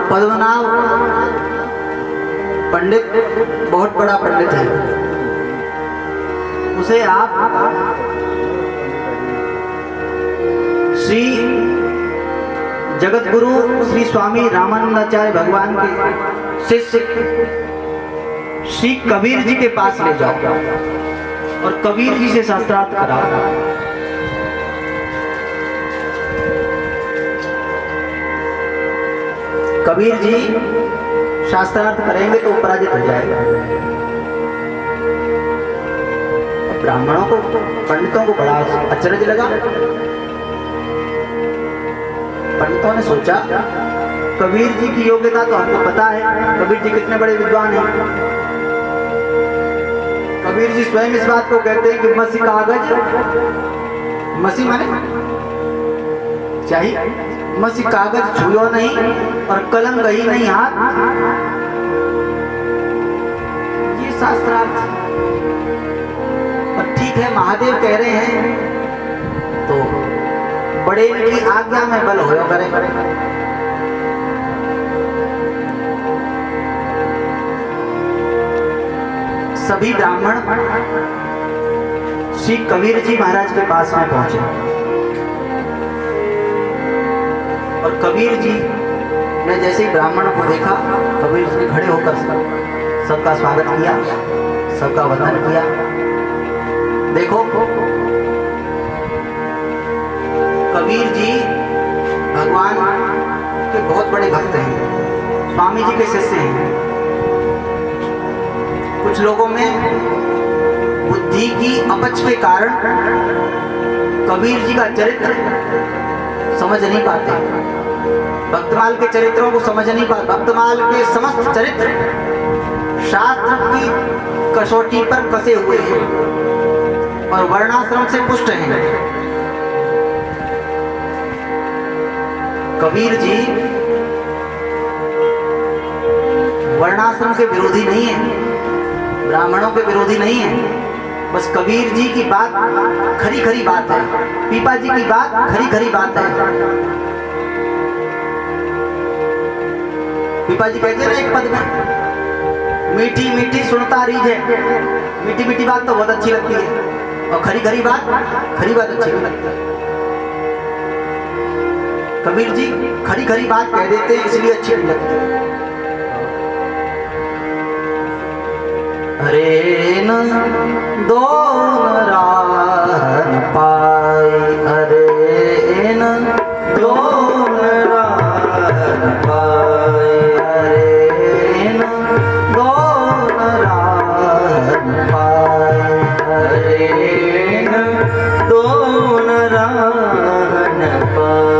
Speaker 1: पद्मनाभ पंडित बहुत बड़ा पंडित है उसे आप जगत गुरु श्री स्वामी रामानंदाचार्य भगवान के शिष्य श्री कबीर जी के पास ले जाओ और कबीर जी से शास्त्रार्थ कराओ। कबीर जी शास्त्रार्थ करेंगे तो पराजित हो जाएगा। ब्राह्मणों को, पंडितों को बड़ा अचरज लगा। पंडितों ने सोचा कबीर जी की योग्यता तो हमको पता है, कबीर जी कितने बड़े विद्वान हैं। कबीर जी स्वयं इस बात को कहते हैं कि मसी कागज, मसी माने चाहिए, मसी कागज छुयो नहीं और कलम गई नहीं हाथ, ये शास्त्रार्थ। और ठीक है, महादेव कह रहे हैं तो बड़े की आज्ञा में बल होयो करे। सभी ब्राह्मण श्री कबीर जी महाराज के पास में पहुंचे और कबीर जी ने जैसे ही ब्राह्मणों को देखा, कबीर जी ने खड़े होकर सबका स्वागत किया, सबका वंदन किया। देखो कबीर जी भगवान के बहुत बड़े भक्त हैं, स्वामी जी के शिष्य हैं। कुछ लोगों में बुद्धि की अपच के कारण कबीर जी का चरित्र समझ नहीं पाते, भक्तमाल के चरित्रों को समझ नहीं पाते। भक्तमाल के समस्त चरित्र शास्त्र की कसौटी पर कसे हुए हैं और वर्णाश्रम से पुष्ट हैं। कबीर जी वर्णाश्रम के विरोधी नहीं है, ब्राह्मणों के विरोधी नहीं है। बस कबीर जी की बात खरी खरी बात है, पीपा जी की बात खरी खरी बात है। पीपा जी कहते हैं ना एक पद में, मीठी मीठी सुनता रीझ है। मीठी मीठी बात तो बहुत अच्छी लगती है और खरी खरी बात अच्छी नहीं लगती। कबीर जी खरी खरी बात कह देते हैं इसलिए अच्छी नहीं लगती। अरे न दो राह पाई, अरे न दो राह पाई, अरे न दो राह पाई, अरे न दो राह पाई।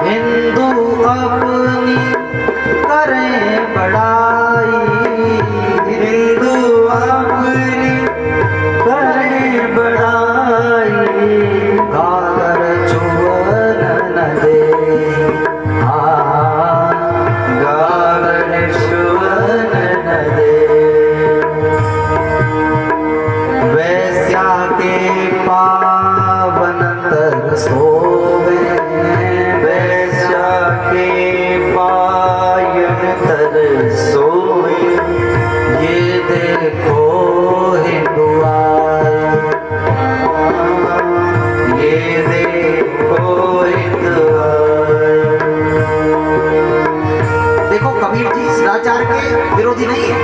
Speaker 1: हिंदू अपनी करें बड़ाई, हिंदू अपनी करें बड़ाई, गागर छुअन न दे, गागर छुअन न दे। वैश्या के पावन तर सोवे, वैश्या के पायन तर सोए, ये देखो हिंदू आए, ये देखो हिंदू आए। देखो कबीर जी सदाचार के विरोधी नहीं है,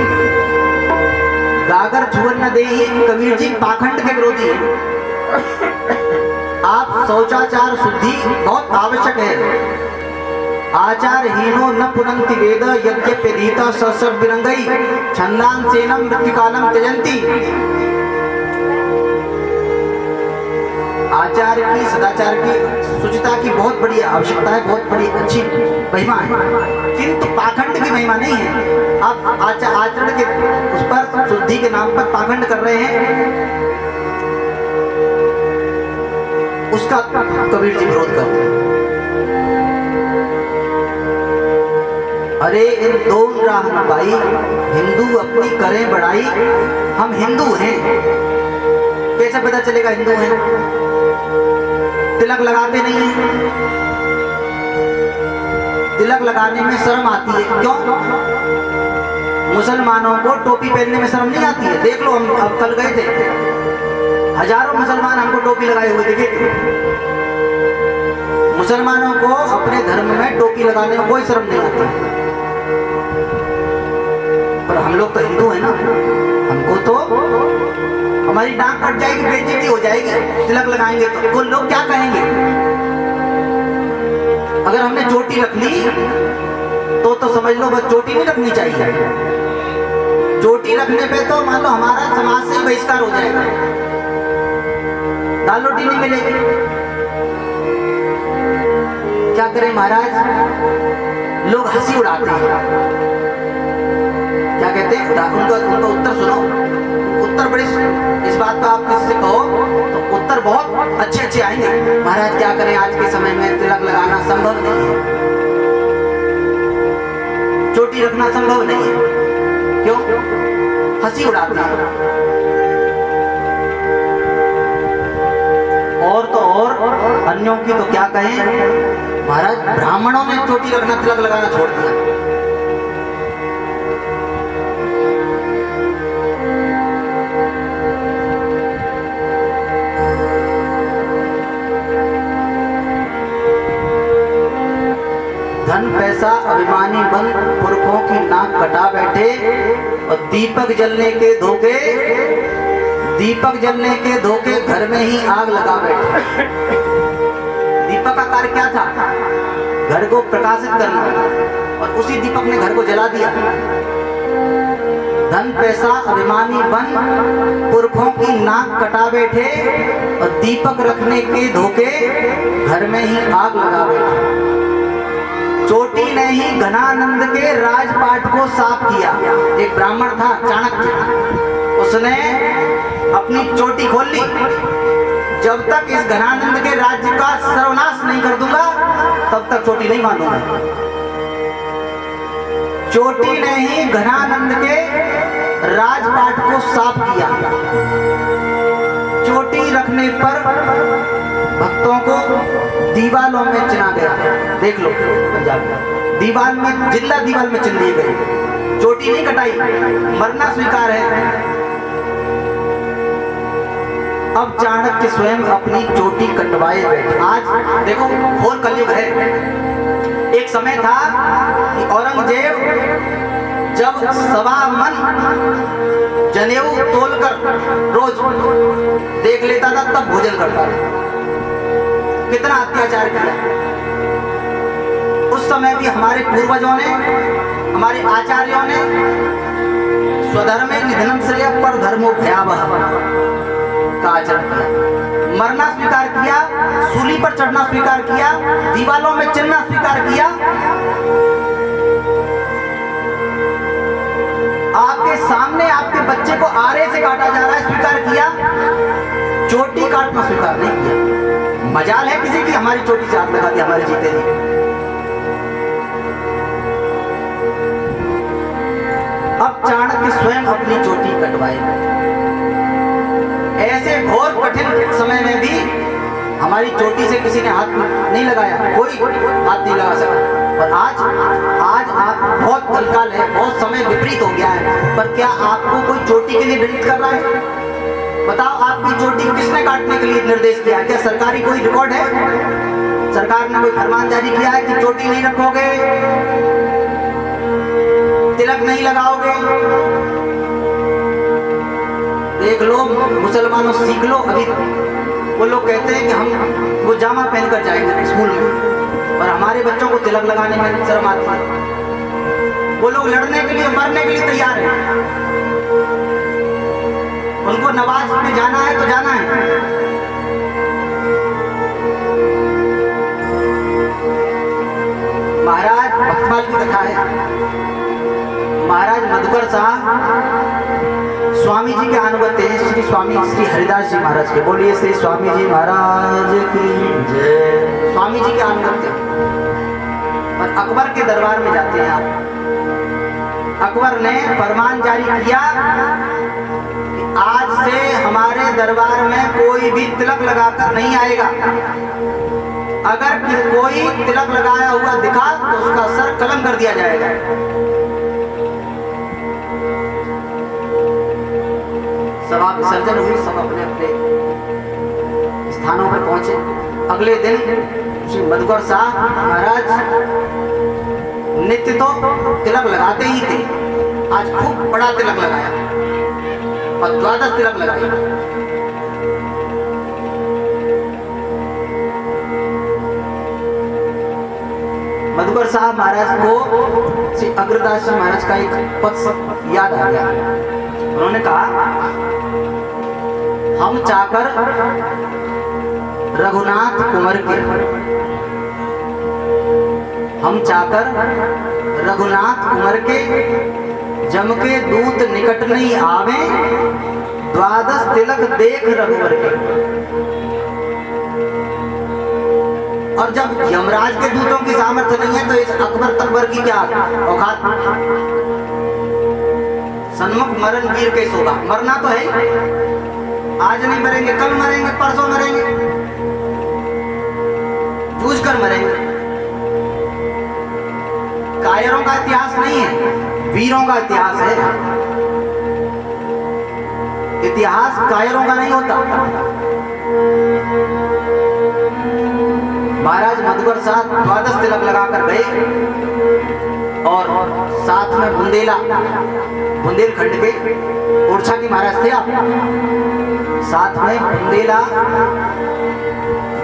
Speaker 1: गागर छुअन न दे, कबीर जी पाखंड के विरोधी है। आप शौचाचार शुद्धि बहुत आवश्यक है। आचार हीनो न पुनंति वेद, यद्यप्यधीता ससर्व विरंगई, छंदान सेनम मृत्युकालम त्यजंती। आचार की, सदाचार की, शुचिता की बहुत बड़ी आवश्यकता है, बहुत बड़ी अच्छी महिमा है, किंतु पाखंड की महिमा नहीं है। आप आचरण के उस पर शुद्धि के नाम पर पाखंड कर रहे हैं, उसका कबीर जी विरोध करते हैं। अरे इन दो राह न पाई, हिंदू अपनी करें बड़ाई। हम हिंदू हैं, कैसे पता चलेगा हिंदू हैं? तिलक लगाते नहीं हैं, तिलक लगाने में शर्म आती है। क्यों? मुसलमानों को टोपी पहनने में शर्म नहीं आती है। देख लो, हम अब कल गए थे, हजारों मुसलमान हमको टोपी लगाए हुए दिखे थे। मुसलमानों को अपने धर्म में टोपी लगाने में कोई शर्म नहीं आती, पर हम लोग तो हिंदू हैं ना, हमको तो हमारी टांग कट जाएगी, बेइज्जती हो जाएगी तिलक लगाएंगे तो लोग क्या कहेंगे। अगर हमने चोटी रख ली तो समझ लो बस चोटी नहीं रखनी चाहिए। चोटी रखने पे तो मान लो हमारा समाज से ही बहिष्कार हो जाएगा, दाल रोटी नहीं मिलेगी। क्या करें महाराज, लोग हंसी उड़ाते हैं। क्या कहते हैं, उनका उत्तर सुनो। उत्तर बड़े, इस बात को आप किसी से कहो तो उत्तर बहुत अच्छे अच्छे आएंगे। महाराज क्या करें, आज के समय में तिलक लगाना संभव नहीं है, चोटी रखना संभव नहीं है। क्यों? हंसी उड़ाते हैं। और तो और अन्यों की तो क्या कहें महाराज, ब्राह्मणों ने चोटी रखना तिलक लगाना छोड़ दिया। धन पैसा अभिमानी बन पुरखों की नाक कटा बैठे, और दीपक जलने के धोखे घर में ही आग लगा बैठे। दीपक का कार्य क्या था? घर को प्रकाशित करना, और उसी दीपक ने घर को जला दिया। धन पैसा अभिमानी बन पुरखों की नाक कटा बैठे, और दीपक रखने के धोखे घर में ही आग लगा बैठे। चोटी ने ही घनानंद के राजपाट को साफ किया। एक ब्राह्मण था चाणक्य, उसने अपनी चोटी खोल ली, जब तक इस घनानंद के राज्य का सर्वनाश नहीं कर दूंगा तब तक चोटी नहीं बांधूंगा। चोटी ने ही घनानंद के राजपाट को साफ किया। चोटी रखने पर भक्तों को दीवालों में चिना गया। देख लो पंजाब में दीवाल में, जिंदा दीवाल में चिन दी गई। चोटी नहीं कटाई, मरना स्वीकार है। अब चाणक्य स्वयं अपनी चोटी कटवाए बैठे। आज देखो घोर कलयुग है। एक समय था कि औरंगजेब जब 1.25 मन जनेऊ तोलकर रोज देख लेता था तब भोजन करता था। कितना अत्याचार किया। उस समय भी हमारे पूर्वजों ने, हमारे आचार्यों ने स्वधर्मे निधनम श्रेय पर धर्मो भयावह का आचरण किया। मरना स्वीकार किया, सूली पर चढ़ना स्वीकार किया, दीवालों में चिन्हना स्वीकार किया। आपके सामने आपके बच्चे को आरे से काटा जा रहा है, स्वीकार किया। चोटी काटना स्वीकार नहीं किया। मजाल है किसी की हमारी चोटी से हाथ लगा दिया हमारे जीते जी। अब चाणक्य स्वयं अपनी चोटी कटवाए। ऐसे घोर कठिन समय में भी हमारी चोटी से किसी ने हाथ नहीं लगाया, कोई हाथ नहीं लगा सका। पर आज आप बहुत कलकाल है, बहुत समय विपरीत हो गया है, पर क्या आपको कोई चोटी के लिए दंडित कर रहा है? बताओ, आपकी चोटी किसने काटने के लिए निर्देश किया? क्या सरकारी कोई रिकॉर्ड है? सरकार ने कोई फरमान जारी किया है कि चोटी नहीं रखोगे, तिलक नहीं लगाओगे? देख लो, मुसलमानों सीख लो। अभी वो लोग कहते हैं कि हम वो जामा पहनकर जाएंगे स्कूल में, और हमारे बच्चों को तिलक लगाने में शर्म आती है। वो लोग लड़ने के लिए, मरने के लिए तैयार हैं। उनको नमाज में जाना है तो जाना है। महाराज भक्तमाल की कथा है। महाराज मधुकर साहब स्वामी जी के अनुगत्य हैं, श्री स्वामी श्री हरिदास जी महाराज के। बोलिए श्री स्वामी जी महाराज की जय। स्वामी जी के अनुगत्य और अकबर के दरबार में जाते हैं आप। अकबर ने फरमान जारी किया कि आज से हमारे दरबार में कोई भी तिलक लगाकर नहीं आएगा। अगर कोई तिलक लगाया हुआ दिखा तो उसका सर कलम कर दिया जाएगा। सभा विसर्जन हुई, सब अपने अपने स्थानों पर पहुंचे। अगले दिन श्री मधुकर शाह महाराज नित्य तो तिलक लगाते ही थे, आज खूब बड़ा तिलक लगाया और 12 तिलक लगाए। मधुकर साहब महाराज को श्री अग्रदास जी महाराज का एक पद याद आ गया। उन्होंने कहा, हम चाकर रघुनाथ कुंवर के, हम चाकर रघुनाथ कुंवर के, जम के दूत निकट नहीं आवे, 12 तिलक देख रघुवर के। और जब यमराज के दूतों की सामर्थ्य नहीं है तो इस अकबर तकबर की क्या औकात। सन्मुख मरण वीर के सोगा, मरना तो है, आज नहीं मरेंगे, कल मरेंगे, परसों मरेंगे, जूझ कर मरेंगे। कायरों का इतिहास नहीं है, वीरों का इतिहास है। इतिहास कायरों का नहीं होता। महाराज मधुकर साहब 12 तिलक लगाकर गए और साथ में बुंदेलखंड के ओरछा के महाराज थे आप, साथ में बुंदेला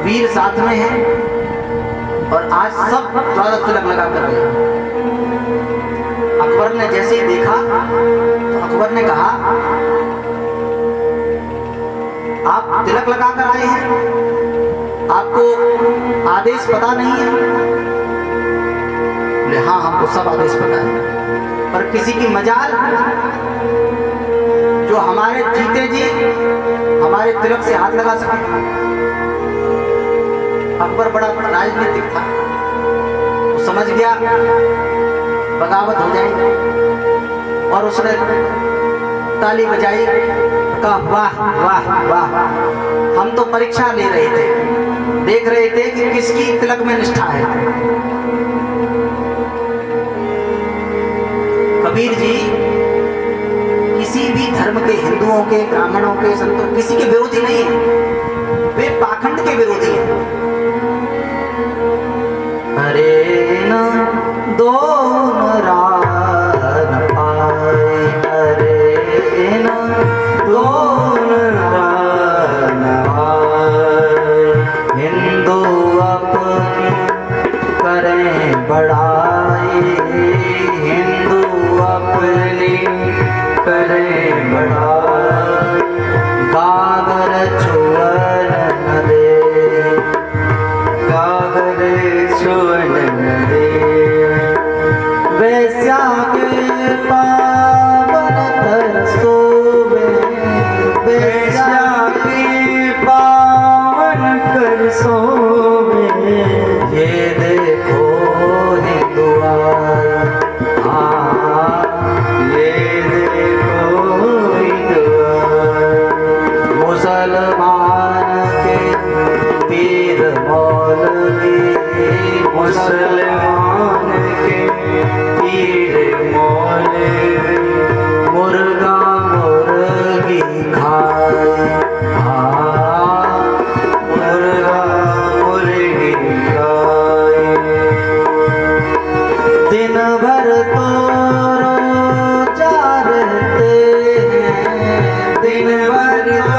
Speaker 1: वीर साथ में हैं और आज सब 12 तिलक लगाकर गए। अकबर ने जैसे ही देखा तो अकबर ने कहा, आप तिलक लगाकर आए हैं, आपको आदेश पता नहीं है? बोले हाँ, हमको सब आदेश पता है, पर किसी की मजाल जो हमारे जीते जी हमारे तिलक से हाथ लगा सके। अकबर बड़ा राजनीतिक था, वो समझ गया बगावत हो जाएगी और उसने ताली बजाई, कहा वाह वाह वाह, हम तो परीक्षा ले रहे थे, देख रहे थे कि किसकी तिलक में निष्ठा है। कबीर जी किसी भी धर्म के, हिंदुओं के, ब्राह्मणों के, संतों, किसी के विरोधी नहीं है, वे पाखंड के विरोधी हैं। अरे न दोन रान पाए, अरे न दोन रान पाए, हिंदू अपनी करें बड़ाई, हिंदू अपनी करें बड़ाई, गागर छुअन न दे, गागर छुअन न दे, वैश्या के पावन तरसो में, वैश्या के पावन तरसो में, ये देखो हिंदुआ, हाँ ये देखो हिंदुआ, मुसलमान के पीर मौलवी, मुसलमान के पीर मौलवी, मुर्गा मुर्गी खाए, हाँ मुर्गा मुर्गी खाए, दिन भर तो रोजा रहते हैं, दिन भर तो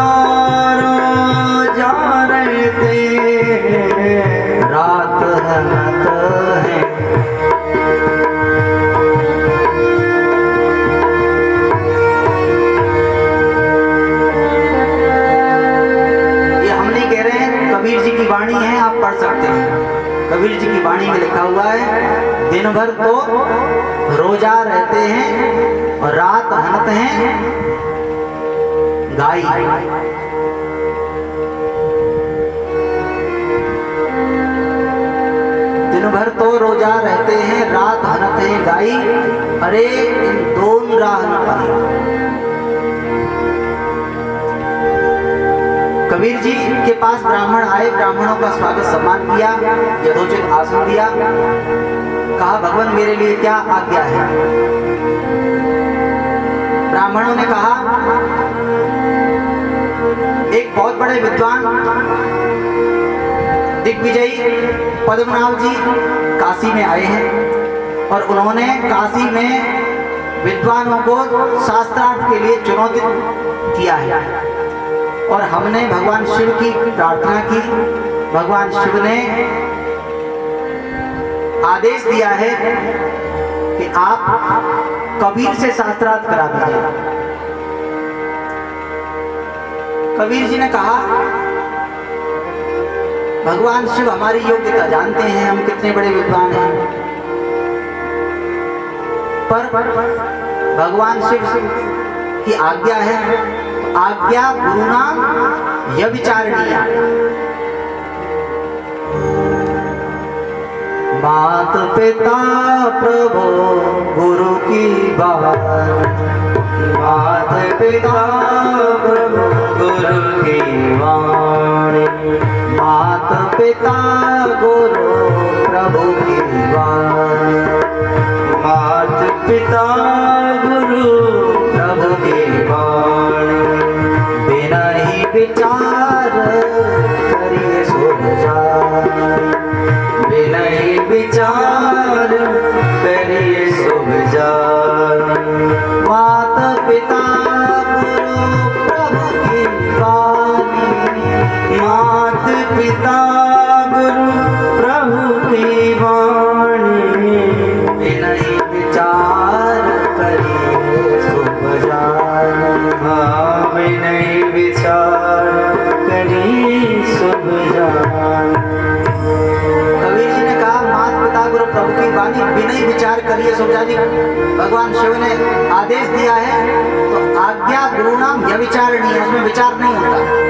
Speaker 1: रोजा रहते हैं, रात हनत है। ये हम नहीं कह रहे हैं, कबीर जी की वाणी है, आप पढ़ सकते हैं। कबीर जी की वाणी में लिखा हुआ है, दिन भर तो रोजा रहते हैं और रात हनत हैं गाय। दिन भर तो रोजा रहते हैं, रात हनत हैं गाय, अरे इन दोन राह न पाई। कबीर जी के पास ब्राह्मण आए, ब्राह्मणों का स्वागत सम्मान किया, यथोचित आसन दिया, कहा भगवान मेरे लिए क्या आज्ञा है। ब्राह्मणों ने कहा, एक बहुत बड़े विद्वान दिग्विजयी पद्मनाभ जी काशी में आए हैं और उन्होंने काशी में विद्वानों को शास्त्रार्थ के लिए चुनौती किया है और हमने भगवान शिव की प्रार्थना की। भगवान शिव ने आदेश दिया है कि आप कबीर से शास्त्रार्थ करा दीजिए। कबीर जी ने कहा, भगवान शिव हमारी योग्यता जानते हैं, हम कितने बड़े विद्वान हैं, पर भगवान शिव की आज्ञा है, आज्ञा गुरु नाम यह विचारणीय। मात पिता प्रभु गुरु की बात,
Speaker 2: मात पिता प्रभु गुरु की वाणी,
Speaker 1: मात पिता गुरु प्रभु की वाणी,
Speaker 2: मात पिता गुरु
Speaker 1: प्रभु की
Speaker 2: वाणी,
Speaker 1: बिना ही विचार करिए सो जाए,
Speaker 2: बिना ही विचार करिए शुभ जानी।
Speaker 1: मात पिता गुरु प्रभु की वाणी,
Speaker 2: मात पिता गुरु प्रभु की वाणी,
Speaker 1: बिना ही विचार करिए शुभ जाए।
Speaker 2: हाँ बिना ही विचार करिए शुभ जानी।
Speaker 1: कबीर जी ने कहा, मात पिता गुरु प्रभु की वाणी, बिना ही विचार करिए शुभ जानी। भगवान शिव ने आदेश दिया है तो आज्ञा गुरु नाम यह विचारणीय है, उसमें विचार नहीं होता।